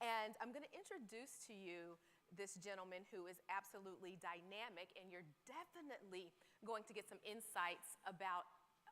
And I'm going to introduce to you this gentleman who is absolutely dynamic, and you're definitely going to get some insights about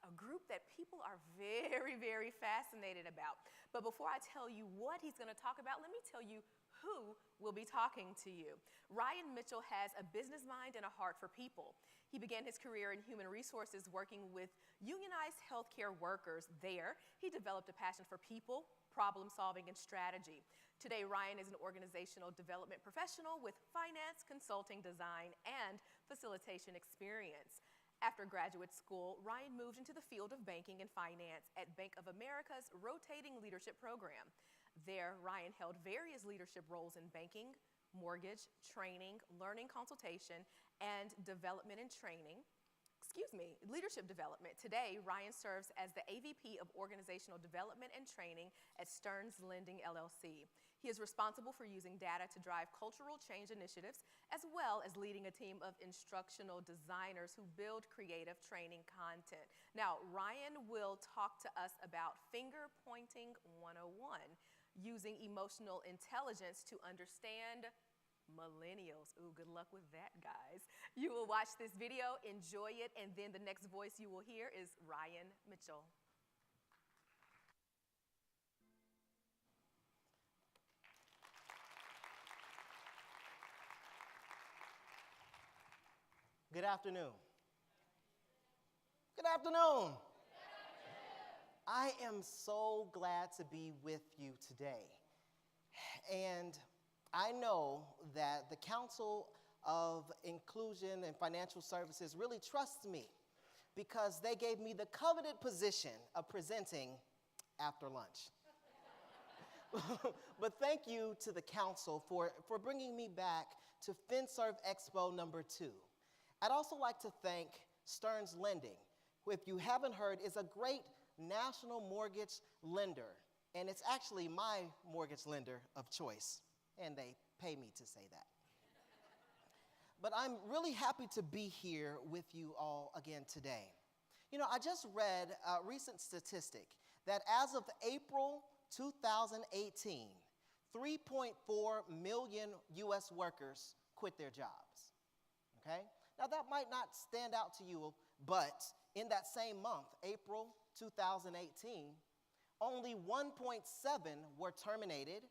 a group that people are very, very fascinated about. But before I tell you what he's going to talk about, let me tell you who will be talking to you. Ryan Mitchell has a business mind and a heart for people. He began his career in human resources working with unionized healthcare workers. There, he developed a passion for people, problem solving, and strategy. Today, Ryan is an organizational development professional with finance, consulting, design, and facilitation experience. After graduate school, Ryan moved into the field of banking and finance at Bank of America's rotating leadership program. There, Ryan held various leadership roles in banking, mortgage, training, learning consultation, and leadership development. Today, Ryan serves as the AVP of Organizational Development and Training at Stearns Lending, LLC. He is responsible for using data to drive cultural change initiatives, as well as leading a team of instructional designers who build creative training content. Now, Ryan will talk to us about Fingerpointing 101, using emotional intelligence to understand millennials. Ooh, good luck with that, guys. You will watch this video, enjoy it, and then the next voice you will hear is Ryan Mitchell. Good afternoon. Good afternoon. I am so glad to be with you today. And I know that the Council of Inclusion and Financial Services really trusts me because they gave me the coveted position of presenting after lunch. But thank you to the Council for bringing me back to FinServe Expo #2. I'd also like to thank Stearns Lending, who, if you haven't heard, is a great national mortgage lender. And it's actually my mortgage lender of choice. And they pay me to say that. But I'm really happy to be here with you all again today. You know, I just read a recent statistic that as of April 2018, 3.4 million US workers quit their jobs, okay? Now that might not stand out to you, but in that same month, April 2018, only 1.7 were terminated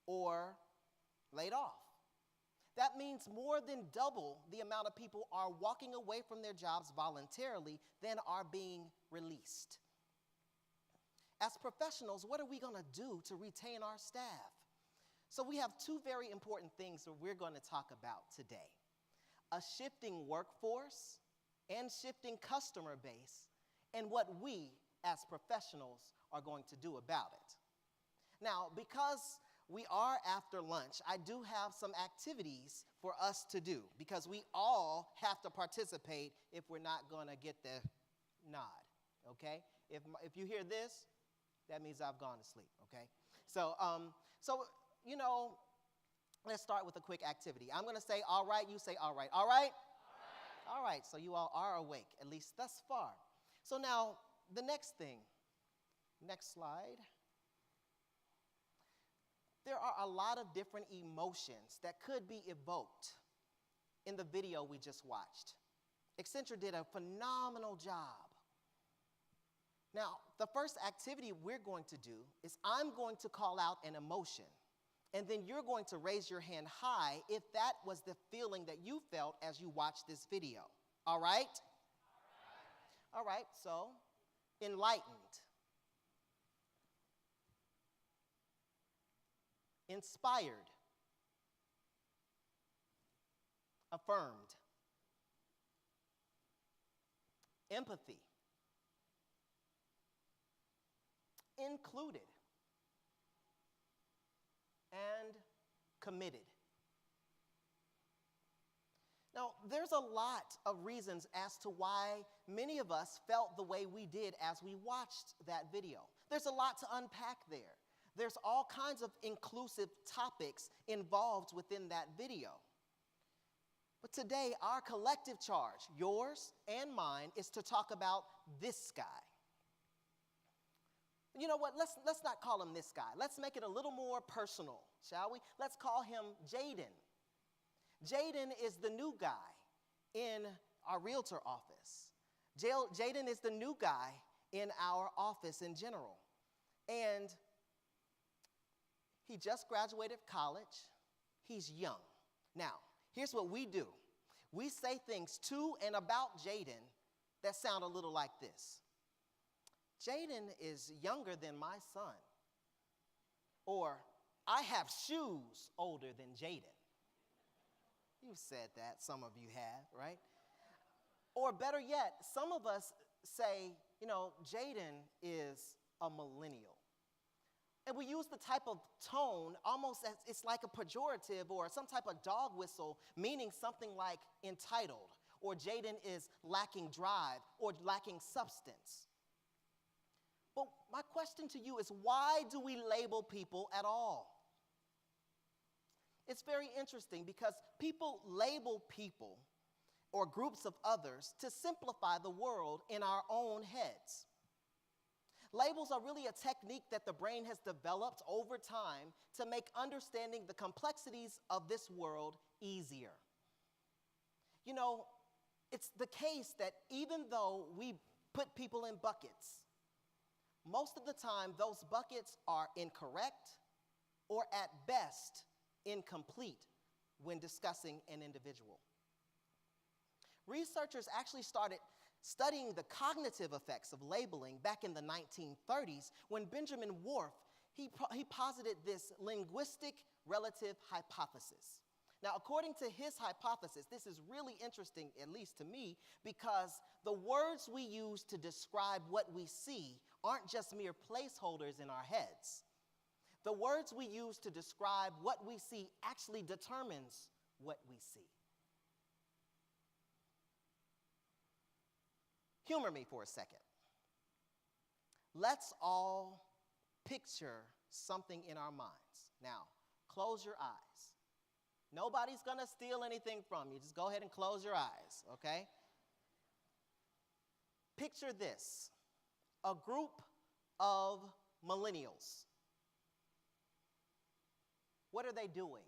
or laid off. That means more than double the amount of people are walking away from their jobs voluntarily than are being released. As professionals, what are we going to do to retain our staff? So we have two very important things that we're going to talk about today: a shifting workforce and shifting customer base, and what we as professionals are going to do about it. Now, because we are after lunch, I do have some activities for us to do because we all have to participate if we're not going to get the nod, okay? If you hear this, that means I've gone to sleep, okay? So you know, let's start with a quick activity. I'm going to say all right, you say all right. All right? All right, so you all are awake, at least thus far. So now, the next thing, next slide. There are a lot of different emotions that could be evoked in the video we just watched. Accenture did a phenomenal job. Now, the first activity we're going to do is I'm going to call out an emotion, and then you're going to raise your hand high if that was the feeling that you felt as you watched this video. All right? All right, so enlightened, inspired, affirmed, empathy, included, and committed. Now, there's a lot of reasons as to why many of us felt the way we did as we watched that video. There's a lot to unpack there. There's all kinds of inclusive topics involved within that video. But today, our collective charge, yours and mine, is to talk about this guy. You know what? Let's not call him this guy. Let's make it a little more personal, shall we? Let's call him Jaden. Jaden is the new guy in our realtor office. Jaden is the new guy in our office in general. And he just graduated college. He's young. Now, here's what we do. We say things to and about Jaden that sound a little like this. Jaden is younger than my son. Or, I have shoes older than Jaden. You've said that, some of you have, right? Or better yet, some of us say, Jaden is a millennial. And we use the type of tone almost as it's like a pejorative or some type of dog whistle, meaning something like entitled, or Jaden is lacking drive or lacking substance. But my question to you is, why do we label people at all? It's very interesting because people label people or groups of others to simplify the world in our own heads. Labels are really a technique that the brain has developed over time to make understanding the complexities of this world easier. It's the case that even though we put people in buckets, most of the time those buckets are incorrect or at best incomplete when discussing an individual. Researchers actually started studying the cognitive effects of labeling back in the 1930s when Benjamin Whorf, he posited this linguistic relative hypothesis. Now, according to his hypothesis, this is really interesting, at least to me, because the words we use to describe what we see aren't just mere placeholders in our heads. The words we use to describe what we see actually determines what we see. Humor me for a second. Let's all picture something in our minds. Now, close your eyes. Nobody's going to steal anything from you. Just go ahead and close your eyes, okay? Picture this, a group of millennials. What are they doing?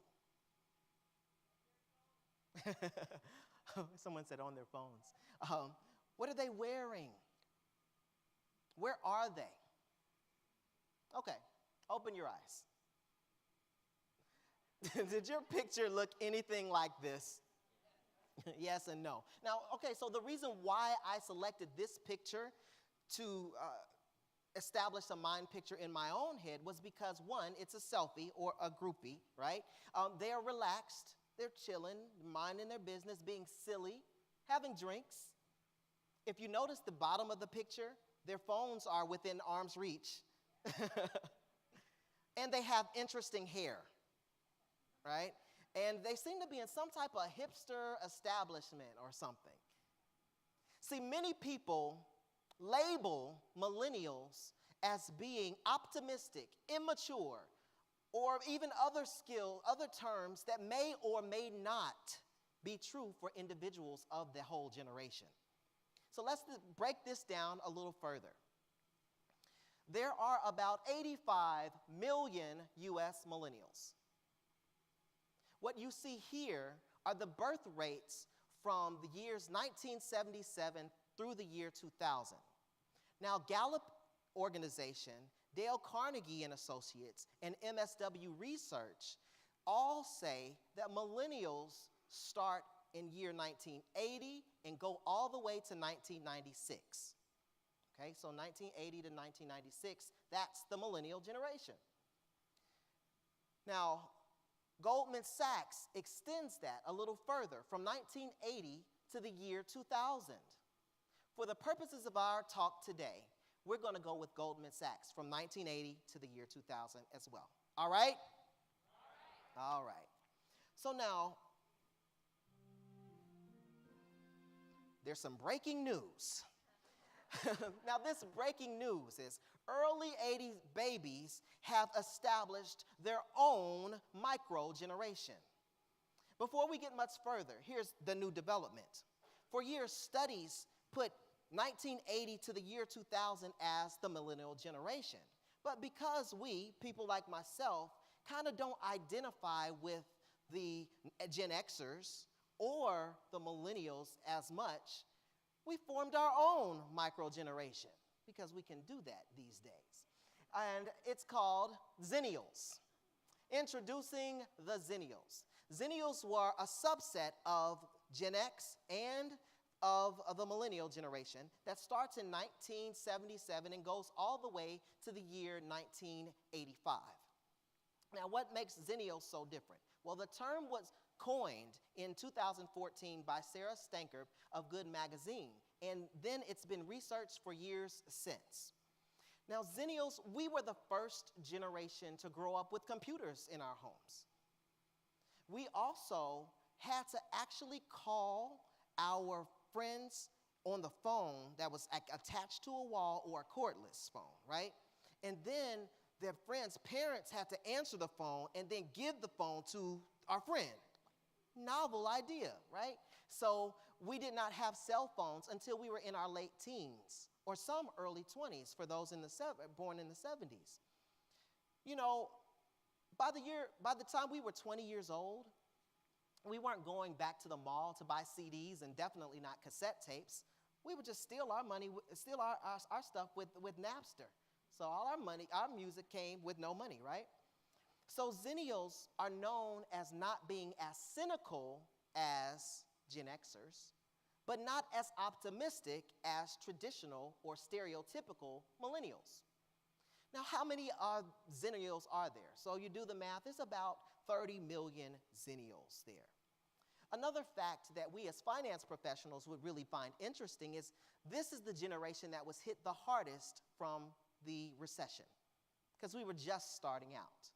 Someone said on their phones. What are they wearing? Where are they? Okay, open your eyes. Did your picture look anything like this? Yes and no. Now, okay, so the reason why I selected this picture to establish a mind picture in my own head was because, one, it's a selfie or a groupie, right? They are relaxed, they're chilling, minding their business, being silly, having drinks. If you notice the bottom of the picture, their phones are within arm's reach. And they have interesting hair, right? And they seem to be in some type of hipster establishment or something. See, many people label millennials as being optimistic, immature, or even other terms that may or may not be true for individuals of the whole generation. So let's break this down a little further. There are about 85 million U.S. millennials. What you see here are the birth rates from the years 1977 through the year 2000. Now, Gallup organization, Dale Carnegie and Associates, and MSW Research all say that millennials start in year 1980 and go all the way to 1996. Okay, so 1980 to 1996, that's the millennial generation. Now, Goldman Sachs extends that a little further from 1980 to the year 2000. For the purposes of our talk today, we're going to go with Goldman Sachs from 1980 to the year 2000 as well. All right? All right. So now, there's some breaking news. Now, this breaking news is early 80s babies have established their own micro-generation. Before we get much further, here's the new development. For years, studies put 1980 to the year 2000 as the millennial generation. But because we, people like myself, kind of don't identify with the Gen Xers or the millennials as much, we formed our own micro-generation because we can do that these days. And it's called Zennials. Introducing the Zennials. Zennials were a subset of Gen X and of the millennial generation that starts in 1977 and goes all the way to the year 1985. Now, what makes Zennials so different? Well, the term was coined in 2014 by Sarah Stanker of Good Magazine, and then it's been researched for years since. Now, Zennials, we were the first generation to grow up with computers in our homes. We also had to actually call our friends on the phone that was attached to a wall or a cordless phone, right? And then their friends' parents had to answer the phone and then give the phone to our friend. Novel idea, right? So we did not have cell phones until we were in our late teens, or some early 20s for those born in the 70s. You know, by the time we were 20 years old, we weren't going back to the mall to buy CDs and definitely not cassette tapes. We would just steal our money, steal our stuff with Napster. So all our money, our music came with no money, right? So Zennials are known as not being as cynical as Gen Xers, but not as optimistic as traditional or stereotypical millennials. Now, how many Zennials are there? So you do the math, there's about 30 million Zennials there. Another fact that we as finance professionals would really find interesting is this is the generation that was hit the hardest from the recession, because we were just starting out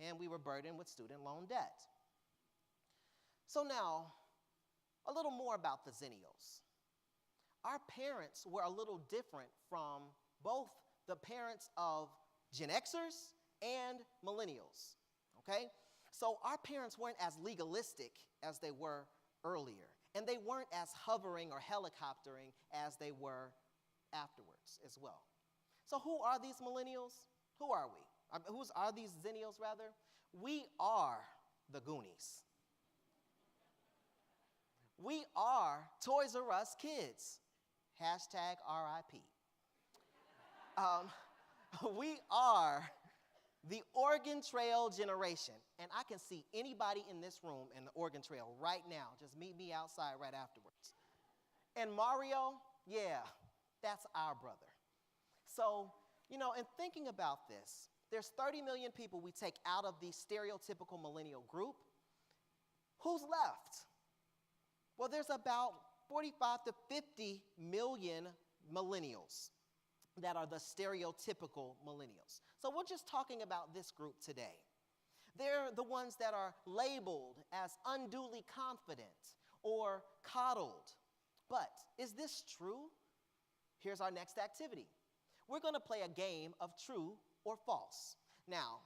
and we were burdened with student loan debt. So now, a little more about the Zennials. Our parents were a little different from both the parents of Gen Xers and millennials, okay? So our parents weren't as legalistic as they were earlier, and they weren't as hovering or helicoptering as they were afterwards as well. So who are these millennials? Who are we? Are these Zennials, rather? We are the Goonies. We are Toys R Us kids. Hashtag RIP. We are the Oregon Trail generation. And I can see anybody in this room in the Oregon Trail right now. Just meet me outside right afterwards. And Mario, yeah, that's our brother. So, you know, in thinking about this, there's 30 million people we take out of the stereotypical millennial group. Who's left? Well, there's about 45 to 50 million millennials that are the stereotypical millennials. So we're just talking about this group today. They're the ones that are labeled as unduly confident or coddled. But is this true? Here's our next activity. We're going to play a game of true or false. Now,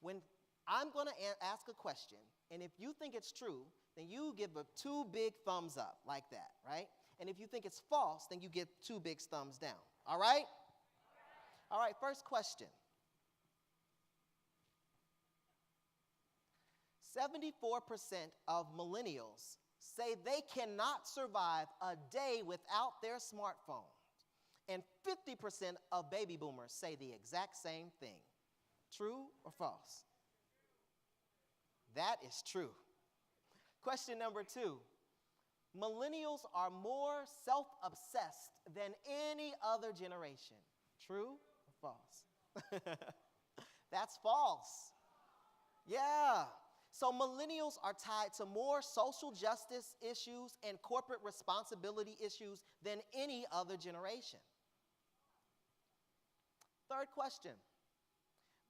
when I'm going to ask a question, and if you think it's true, then you give 2 big thumbs up like that, right? And if you think it's false, then you give 2 big thumbs down. All right? All right, first question. 74% of millennials say they cannot survive a day without their smartphone. And 50% of baby boomers say the exact same thing. True or false? That is true. Question number 2. Millennials are more self-obsessed than any other generation. True or false? That's false. Yeah. So millennials are tied to more social justice issues and corporate responsibility issues than any other generation. Third question.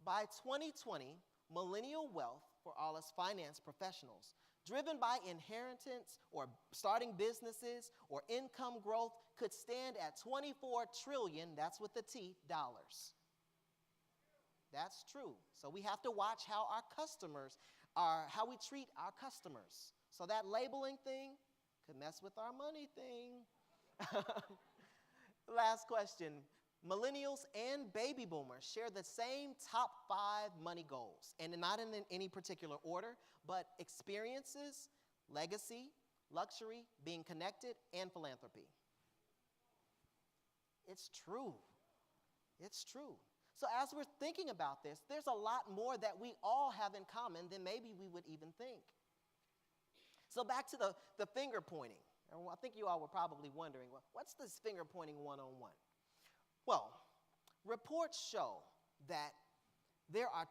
By 2020, millennial wealth for all us finance professionals, driven by inheritance or starting businesses or income growth, could stand at 24 trillion, that's with the T, dollars. That's true. So we have to watch how how we treat our customers. So that labeling thing could mess with our money thing. Last question. Millennials and baby boomers share the same top 5 money goals, and not in any particular order, but experiences, legacy, luxury, being connected, and philanthropy. It's true. It's true. So as we're thinking about this, there's a lot more that we all have in common than maybe we would even think. So back to the finger pointing. I think you all were probably wondering, well, what's this finger pointing one-on-one? Well, reports show that there are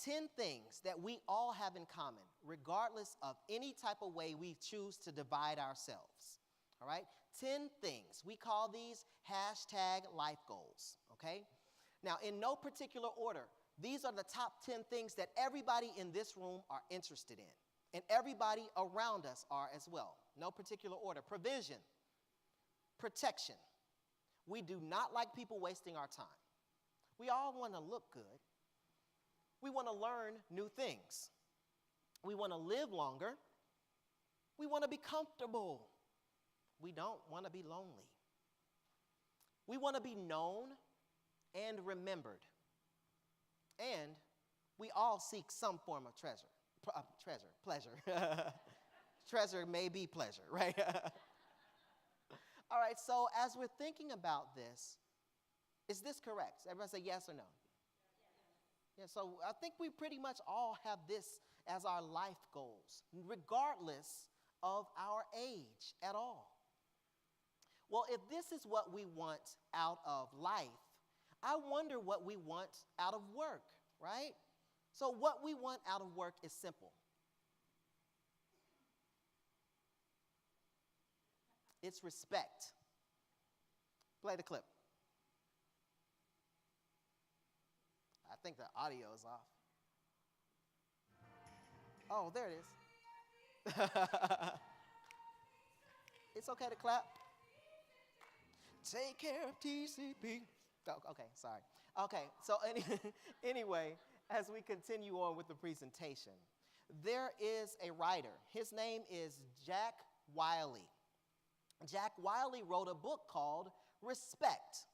10 things that we all have in common, regardless of any type of way we choose to divide ourselves. All right? 10 things. We call these hashtag life goals. Okay? Now, in no particular order, these are the top 10 things that everybody in this room are interested in, and everybody around us are as well. No particular order. Provision, protection. We do not like people wasting our time. We all want to look good. We want to learn new things. We want to live longer. We want to be comfortable. We don't want to be lonely. We want to be known and remembered. And we all seek some form of pleasure. Treasure may be pleasure, right? All right, so as we're thinking about this, is this correct? Everybody say yes or no? Yeah, so I think we pretty much all have this as our life goals, regardless of our age at all. Well, if this is what we want out of life, I wonder what we want out of work, right? So what we want out of work is simple. It's respect. Play the clip. I think the audio is off. Oh, there it is. It's okay to clap. Take care of TCP. Oh, okay, sorry. Okay, so anyway, as we continue on with the presentation, there is a writer. His name is Jack Wiley. Jack Wiley wrote a book called Respect,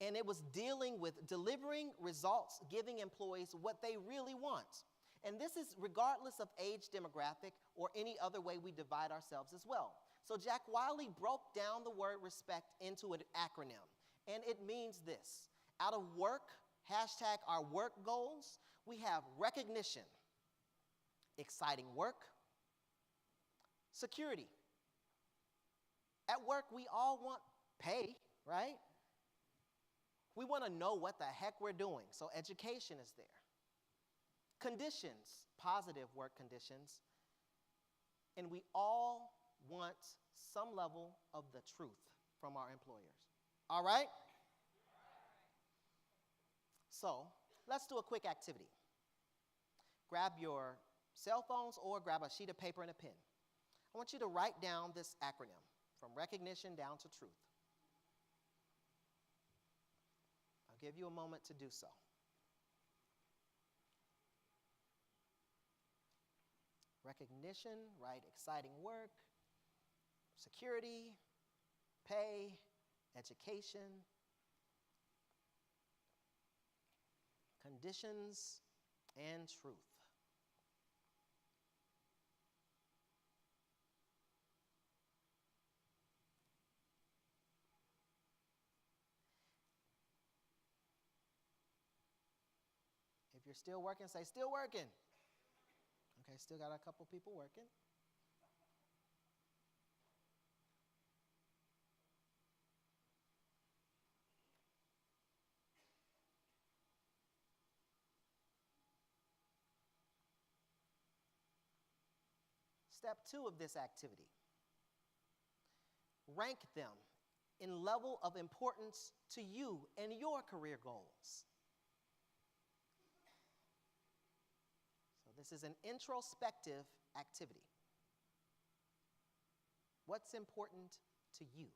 and it was dealing with delivering results, giving employees what they really want. And this is regardless of age demographic or any other way we divide ourselves as well. So Jack Wiley broke down the word respect into an acronym, and it means this. Out of work, hashtag our work goals, we have recognition, exciting work, security. At work, we all want pay, right? We want to know what the heck we're doing, so education is there. Conditions, positive work conditions, and we all want some level of the truth from our employers. All right? So let's do a quick activity. Grab your cell phones or grab a sheet of paper and a pen. I want you to write down this acronym from recognition down to truth. I'll give you a moment to do so. Recognition, right? Exciting work, security, pay, education, conditions, and truth. If you're still working, say still working. Okay, still got a couple people working. Step 2 of this activity. Rank them in level of importance to you and your career goals. So this is an introspective activity. What's important to you?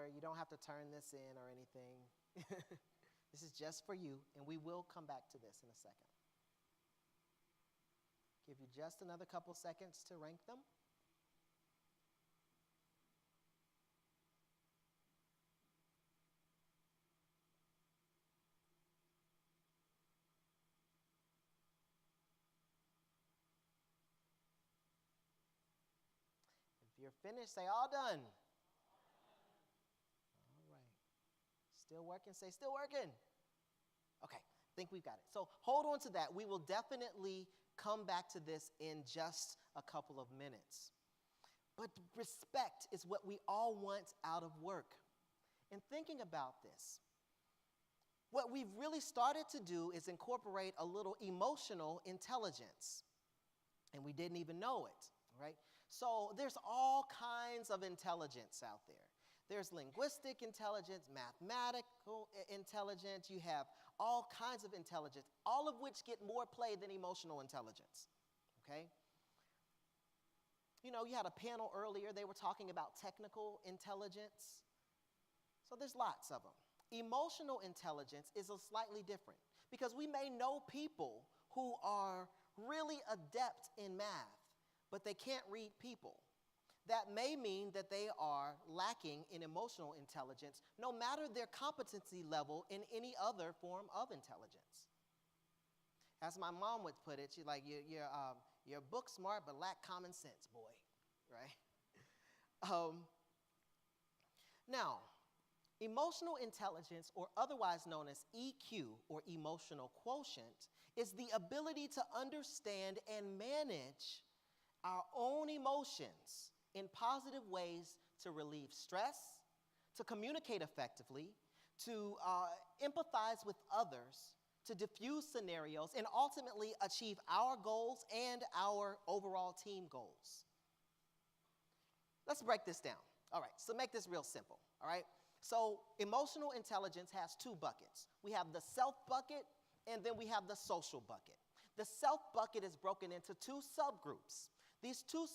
worry. You don't have to turn this in or anything. This is just for you, and we will come back to this in a second. Give you just another couple seconds to rank them. If you're finished, say all done. All right. Still working? Say still working. Okay, I think we've got it. So hold on to that. We will definitely come back to this in just a couple of minutes. But respect is what we all want out of work. And thinking about this, what we've really started to do is incorporate a little emotional intelligence. And we didn't even know it, right? So there's all kinds of intelligence out there. There's linguistic intelligence, mathematical intelligence. You have all kinds of intelligence, all of which get more play than emotional intelligence, okay? You know, you had a panel earlier. They were talking about technical intelligence. So there's lots of them. Emotional intelligence is a slightly different because we may know people who are really adept in math, but they can't read people. That may mean that they are lacking in emotional intelligence, no matter their competency level in any other form of intelligence. As my mom would put it, she's like, you're book smart but lack common sense, boy, right? Now, emotional intelligence, or otherwise known as EQ, or emotional quotient, is the ability to understand and manage our own emotions in positive ways to relieve stress, to communicate effectively, to empathize with others, to diffuse scenarios, and ultimately achieve our goals and our overall team goals. Let's break this down. All right, so make this real simple, all right? So emotional intelligence has two buckets. We have the self bucket, and then we have the social bucket. The self bucket is broken into two subgroups. These two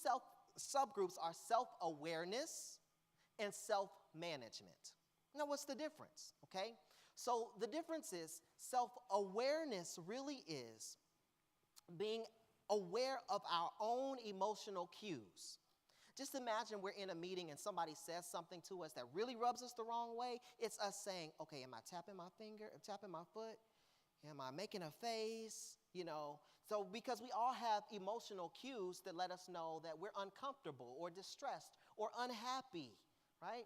subgroups are self-awareness and self-management. Now, what's the difference, okay? So the difference is self-awareness really is being aware of our own emotional cues. Just imagine we're in a meeting and somebody says something to us that really rubs us the wrong way. It's us saying, okay, am I tapping my finger, tapping my foot? Am I making a face? You know, so because we all have emotional cues that let us know that we're uncomfortable or distressed or unhappy, right?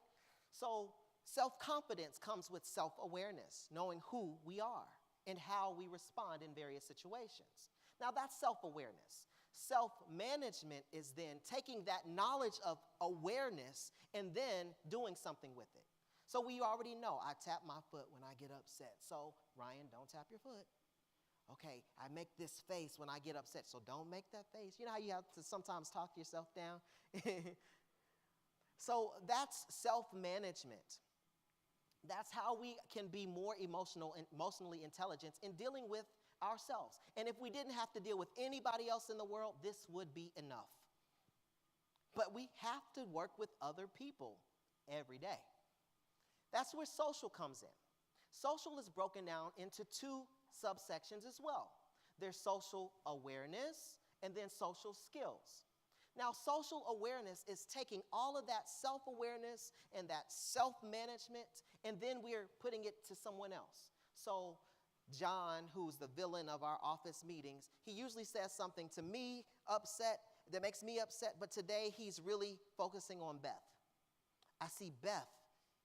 So self-confidence comes with self-awareness, knowing who we are and how we respond in various situations. Now that's self-awareness. Self-management is then taking that knowledge of awareness and then doing something with it. So we already know I tap my foot when I get upset. So Ryan, don't tap your foot. Okay, I make this face when I get upset, so don't make that face. You know how you have to sometimes talk yourself down? So that's self-management. That's how we can be more emotionally intelligent in dealing with ourselves. And if we didn't have to deal with anybody else in the world, this would be enough. But we have to work with other people every day. That's where social comes in. Social is broken down into two subsections as well. There's social awareness and then social skills. Now, social awareness is taking all of that self-awareness and that self-management, and then we're putting it to someone else. So John, who's the villain of our office meetings, he usually says something to me that makes me upset, but today he's really focusing on Beth. I see Beth.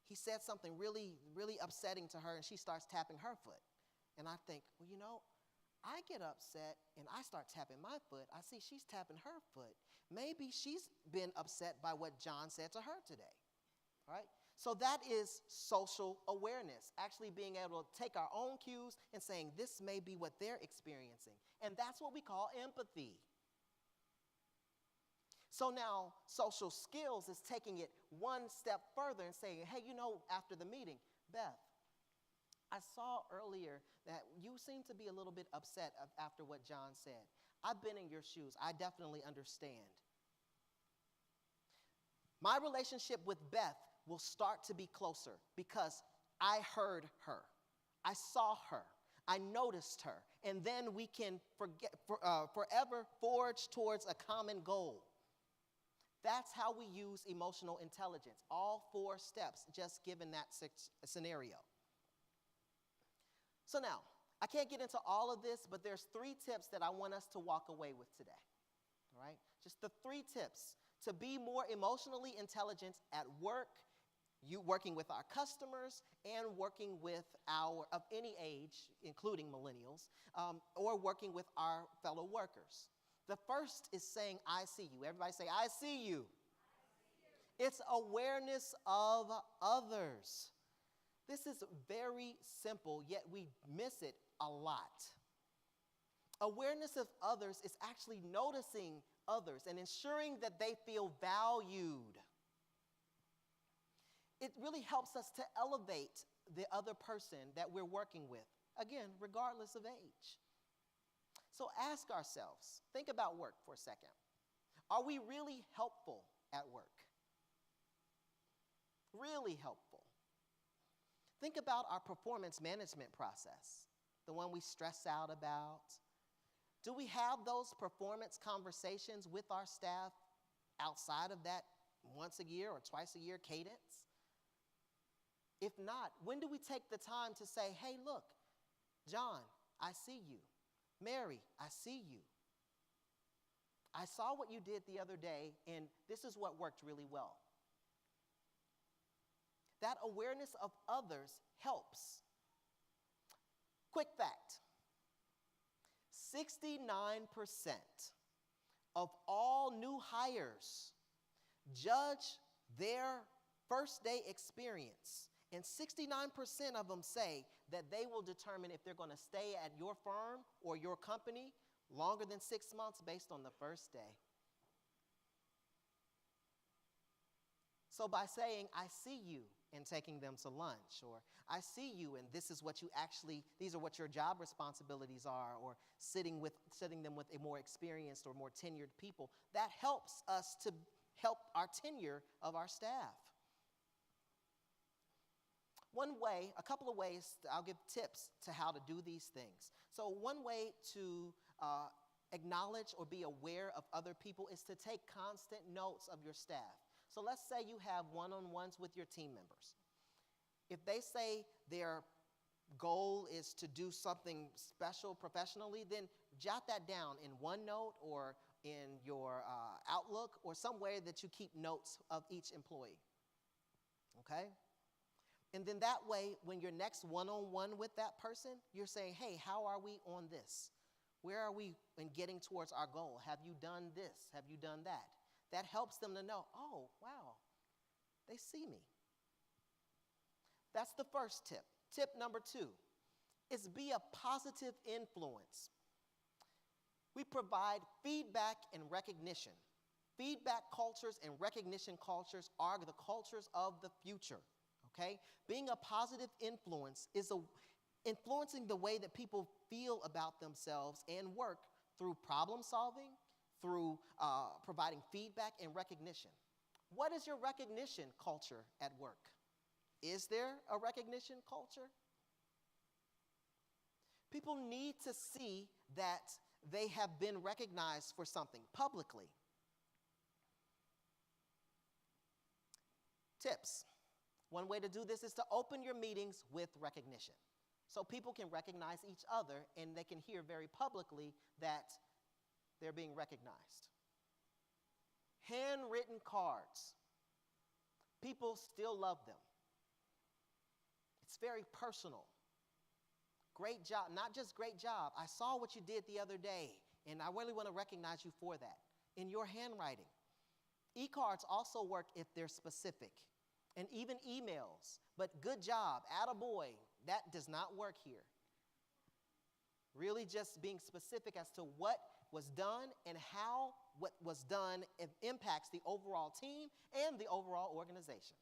He said something really, really upsetting to her, and she starts tapping her foot. And I think, well, you know, I get upset and I start tapping my foot. I see she's tapping her foot. Maybe she's been upset by what John said to her today, right? So that is social awareness, actually being able to take our own cues and saying this may be what they're experiencing. And that's what we call empathy. So now social skills is taking it one step further and saying, hey, you know, after the meeting, Beth, I saw earlier that you seem to be a little bit upset after what John said. I've been in your shoes. I definitely understand. My relationship with Beth will start to be closer because I heard her, I saw her, I noticed her, and then we can forever forge towards a common goal. That's how we use emotional intelligence, all 4 steps, just given that scenario. So now, I can't get into all of this, but there's 3 tips that I want us to walk away with today, all right? Just the 3 tips to be more emotionally intelligent at work, you working with our customers, and working with of any age, including millennials, or working with our fellow workers. The first is saying, I see you. Everybody say, I see you. It's awareness of others. This is very simple, yet we miss it a lot. Awareness of others is actually noticing others and ensuring that they feel valued. It really helps us to elevate the other person that we're working with, again, regardless of age. So ask ourselves, think about work for a second. Are we really helpful at work? Really helpful. Think about our performance management process, the one we stress out about. Do we have those performance conversations with our staff outside of that once a year or twice a year cadence? If not, when do we take the time to say, hey, look, John, I see you. Mary, I see you. I saw what you did the other day, and this is what worked really well. That awareness of others helps. Quick fact, 69% of all new hires judge their first day experience, and 69% of them say that they will determine if they're going to stay at your firm or your company longer than 6 months based on the first day. So by saying, I see you, and taking them to lunch, or I see you and these are what your job responsibilities are, or sitting them with a more experienced or more tenured people, that helps us to help our tenure of our staff. A couple of ways, I'll give tips to how to do these things. So one way to acknowledge or be aware of other people is to take constant notes of your staff. So let's say you have one-on-ones with your team members. If they say their goal is to do something special professionally, then jot that down in OneNote or in your Outlook or somewhere that you keep notes of each employee, okay? And then that way, when your next one-on-one with that person, you're saying, hey, how are we on this? Where are we in getting towards our goal? Have you done this? Have you done that? That helps them to know, oh, wow, they see me. That's the first tip. Tip number 2 is be a positive influence. We provide feedback and recognition. Feedback cultures and recognition cultures are the cultures of the future, okay? Being a positive influence is influencing the way that people feel about themselves and work through problem solving, through providing feedback and recognition. What is your recognition culture at work? Is there a recognition culture? People need to see that they have been recognized for something publicly. Tips. One way to do this is to open your meetings with recognition, so people can recognize each other and they can hear very publicly that they're being recognized. Handwritten cards. People still love them. It's very personal. Great job, not just great job. I saw what you did the other day, and I really want to recognize you for that. In your handwriting. E-cards also work if they're specific, and even emails. But good job, attaboy, that does not work here. Really just being specific as to what was done and how what was done impacts the overall team and the overall organization.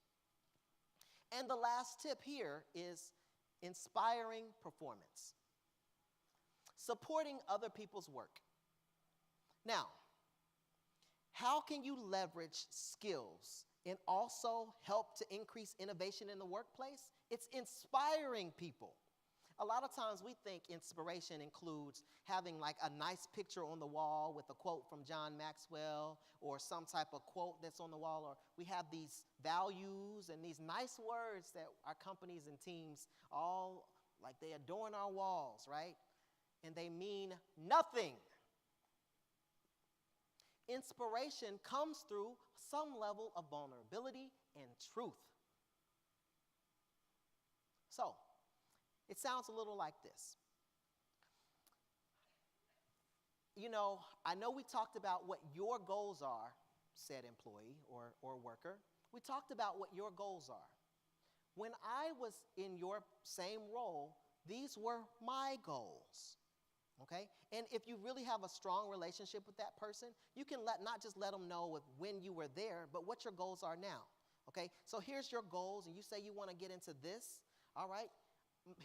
And the last tip here is inspiring performance. Supporting other people's work. Now, how can you leverage skills and also help to increase innovation in the workplace? It's inspiring people. A lot of times we think inspiration includes having like a nice picture on the wall with a quote from John Maxwell or some type of quote that's on the wall, or we have these values and these nice words that our companies and teams all like they adorn our walls, right? And they mean nothing. Inspiration comes through some level of vulnerability and truth. So, it sounds a little like this. You know, I know we talked about what your goals are, said employee or worker. We talked about what your goals are. When I was in your same role, these were my goals. Okay? And if you really have a strong relationship with that person, you can not just let them know when you were there, but what your goals are now. Okay? So here's your goals, and you say you want to get into this. All right?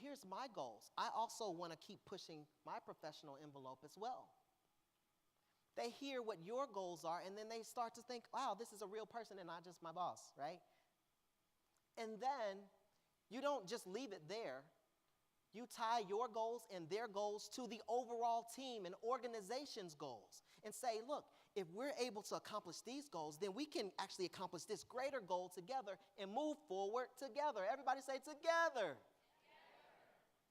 Here's my goals. I also want to keep pushing my professional envelope as well. They hear what your goals are, and then they start to think, wow, this is a real person and not just my boss, right? And then you don't just leave it there. You tie your goals and their goals to the overall team and organization's goals and say, look, if we're able to accomplish these goals, then we can actually accomplish this greater goal together and move forward together. Everybody say together.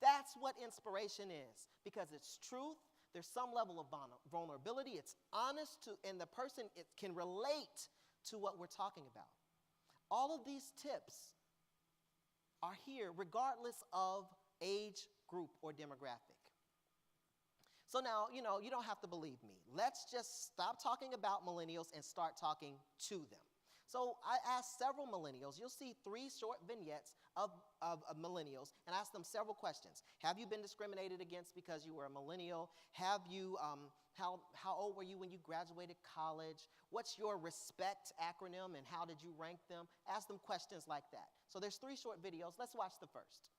That's what inspiration is, because it's truth. There's some level of vulnerability. It's honest, and the person can relate to what we're talking about. All of these tips are here regardless of age, group, or demographic. So now, you don't have to believe me. Let's just stop talking about millennials and start talking to them. So I asked several millennials. You'll see 3 short vignettes of millennials, and I asked them several questions. Have you been discriminated against because you were a millennial? Have you, how old were you when you graduated college? What's your RESPECT acronym, and how did you rank them? Ask them questions like that. So there's 3 short videos. Let's watch the first.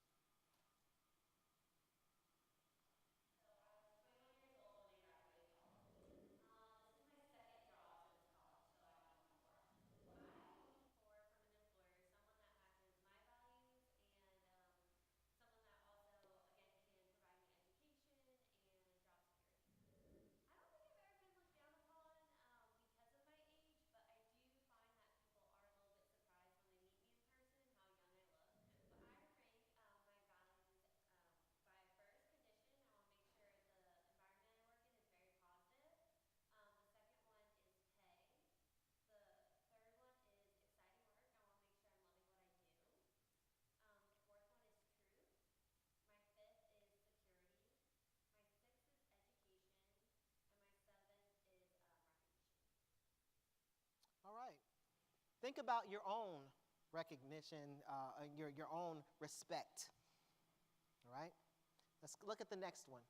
All right. Think about your own recognition, your own respect. All right? Let's look at the next one.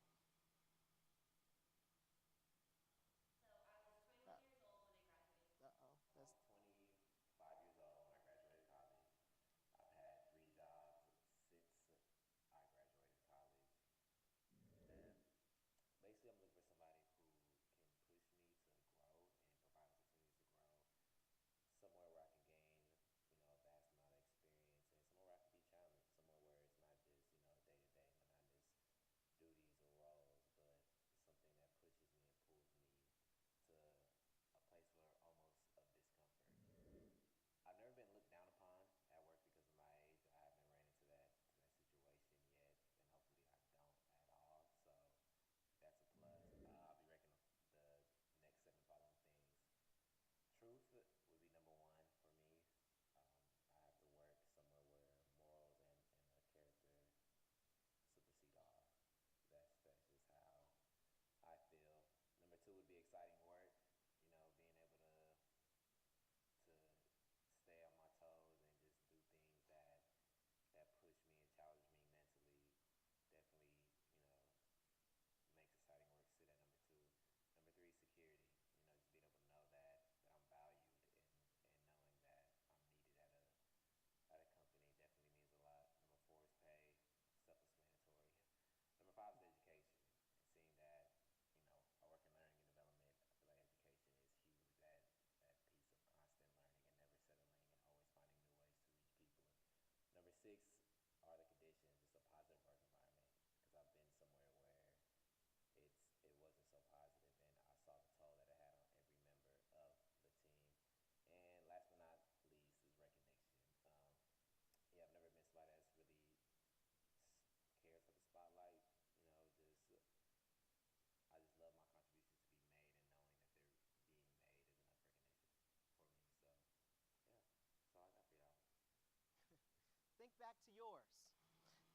back to yours.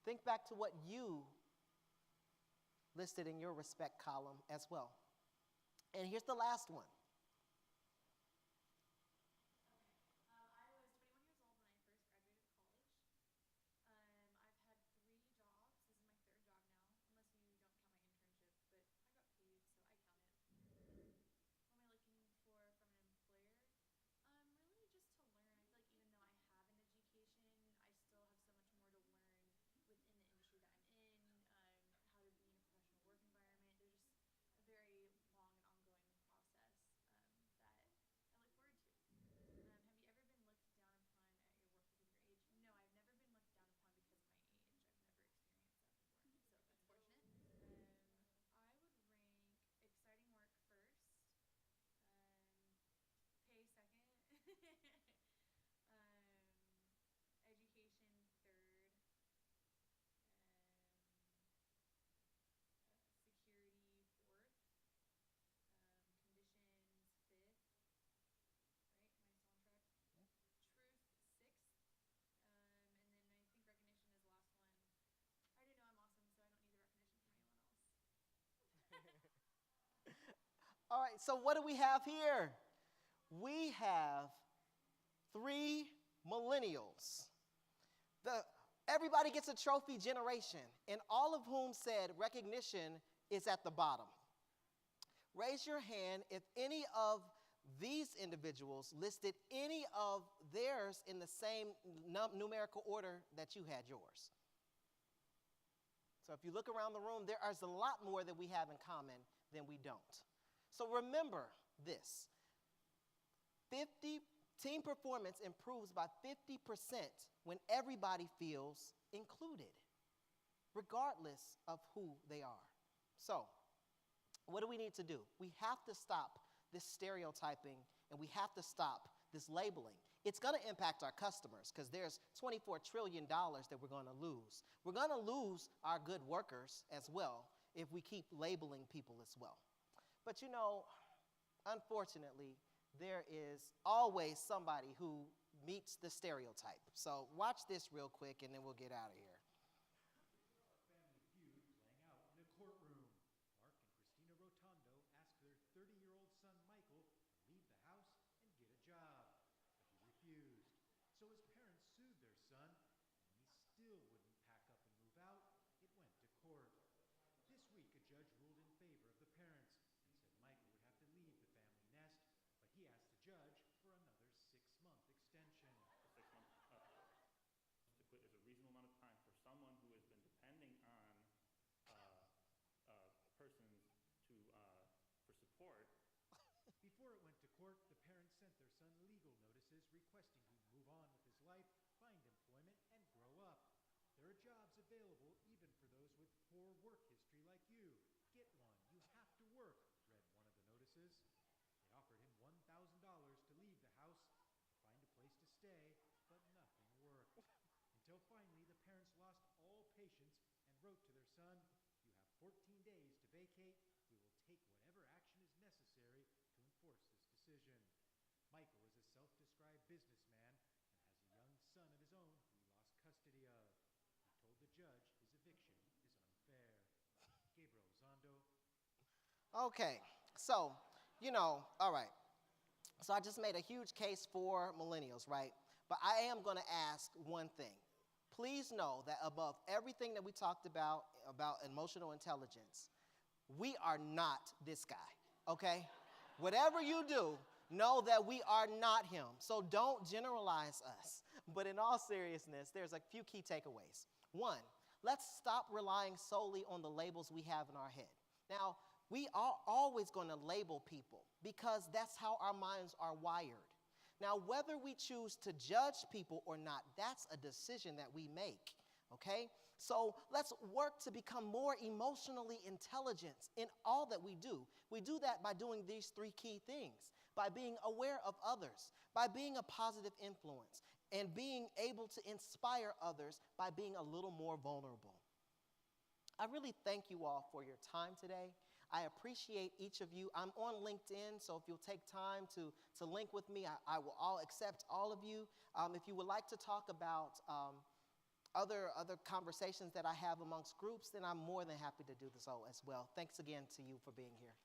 Think back to what you listed in your respect column as well. And here's the last one. All right, so what do we have here? We have 3 millennials. Everybody gets a trophy generation, and all of whom said recognition is at the bottom. Raise your hand if any of these individuals listed any of theirs in the same numerical order that you had yours. So if you look around the room, there is a lot more that we have in common than we don't. So remember this. Team performance improves by 50% when everybody feels included, regardless of who they are. So, what do we need to do? We have to stop this stereotyping, and we have to stop this labeling. It's going to impact our customers because there's $24 trillion that we're going to lose. We're going to lose our good workers as well if we keep labeling people as well. But you know, unfortunately, there is always somebody who meets the stereotype. So watch this real quick and then we'll get out of here. Family feud playing out in a courtroom. Mark and Christina Rotondo ask their 30-year-old son Michael to leave the house and get a job, but he refused. So his parents sued their son, and when he still wouldn't pack up and move out, it went to court. This week, a judge ruled in favor of the parents and said Michael would have to leave the family nest, but he asked the judge for another 6-month extension. Is a reasonable amount of time for someone who has been depending on persons for support. Before it went to court, the parents sent their son legal notices requesting he move on with his life, find employment, and grow up. There are jobs available even for those with poor work history like you. Get one. You have to work, read one of the notices. They offered him $1,000 to leave the house, to find a place to stay, but nothing worked. Until finally, the parents lost all patience and wrote to their son, "You have 14 days to vacate. We will take whatever action is necessary to enforce this decision." Michael is a self-described businessman and has a young son of his own who he lost custody of. He told the judge his eviction is unfair. Gabriel Zondo. Okay, so, all right. So I just made a huge case for millennials, right? But I am going to ask one thing. Please know that above everything that we talked about emotional intelligence, we are not this guy, okay? Whatever you do, know that we are not him. So don't generalize us. But in all seriousness, there's a few key takeaways. One, let's stop relying solely on the labels we have in our head. Now, we are always going to label people because that's how our minds are wired. Now, whether we choose to judge people or not, that's a decision that we make, okay? So let's work to become more emotionally intelligent in all that we do. We do that by doing these 3 key things, by being aware of others, by being a positive influence, and being able to inspire others by being a little more vulnerable. I really thank you all for your time today. I appreciate each of you. I'm on LinkedIn, so if you'll take time to link with me, I will accept all of you. If you would like to talk about other conversations that I have amongst groups, then I'm more than happy to do so as well. Thanks again to you for being here.